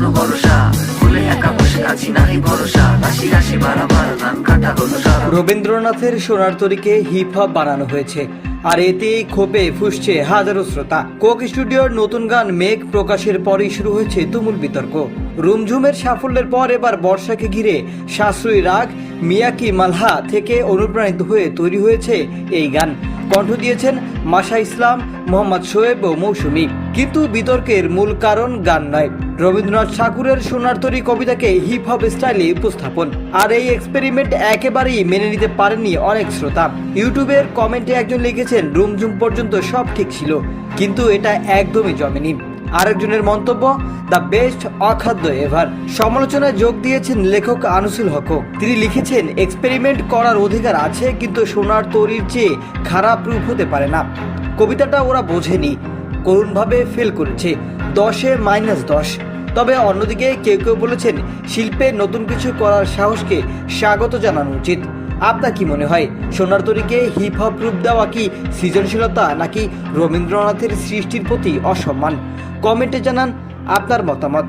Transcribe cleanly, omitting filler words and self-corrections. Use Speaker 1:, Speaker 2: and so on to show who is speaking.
Speaker 1: কোনো ভরসা, ভুলে একা বসে আছি নাহি ভরসা, হাসি হাসি বারবার ধান কাটা হলো সারা।
Speaker 2: রবীন্দ্রনাথের সোনার তরীকে হিপ হপ বানানো হয়েছে, আর এতেই ক্ষোভে ফুঁসছে হাজারো শ্রোতা। কোক স্টুডিওর নতুন গান মেঘ প্রকাশের পরেই শুরু হয়েছে তুমুল বিতর্ক। রুমঝুমের সাফল্যের পর এবার বর্ষাকে ঘিরে সাশ্রয়ী রাগ মিয়াকি মালহা থেকে অনুপ্রাণিত হয়ে তৈরি হয়েছে এই গান। কণ্ঠ দিয়েছেন মাশা ইসলাম, মোহাম্মদ শোয়েব ও মৌসুমী। কিন্তু বিতর্কের মূল কারণ গান নয়, রবীন্দ্রনাথ ঠাকুরের সোনার তরী কবিতাকে হিপ হপ স্টাইলে উপস্থাপন। আর এই এক্সপেরিমেন্ট একেবারেই মেনে নিতে পারেননি অনেক শ্রোতা। ইউটিউবের কমেন্টে একজন লিখেছেন, রুমঝুম পর্যন্ত সব ঠিক ছিল, কিন্তু এটা একদমই জমেনি। আরেকজনের মন্তব্য, দ্য বেস্ট অখাদ্য এভার। সমালোচনায় যোগ দিয়েছেন লেখক আনিসুল হক। তিনি লিখেছেন, এক্সপেরিমেন্ট করার অধিকার আছে, কিন্তু সোনার তরীর চেয়ে খারাপ রূপ হতে পারে না। কবিতাটা ওরা বোঝেনি, করুণভাবে ফেল করেছে, 10-এ -10। তবে অন্যদিকে কেউ কেউ বলেছেন, শিল্পে নতুন কিছু করার সাহসকে স্বাগত জানানো উচিত। আপনার কি মনে হয়, সোনার তরীকে হিপ হপ রূপ দেওয়া কি সৃজনশীলতা, নাকি রবীন্দ্রনাথের সৃষ্টির প্রতি অসম্মান? কমেন্টে জানান আপনার মতামত।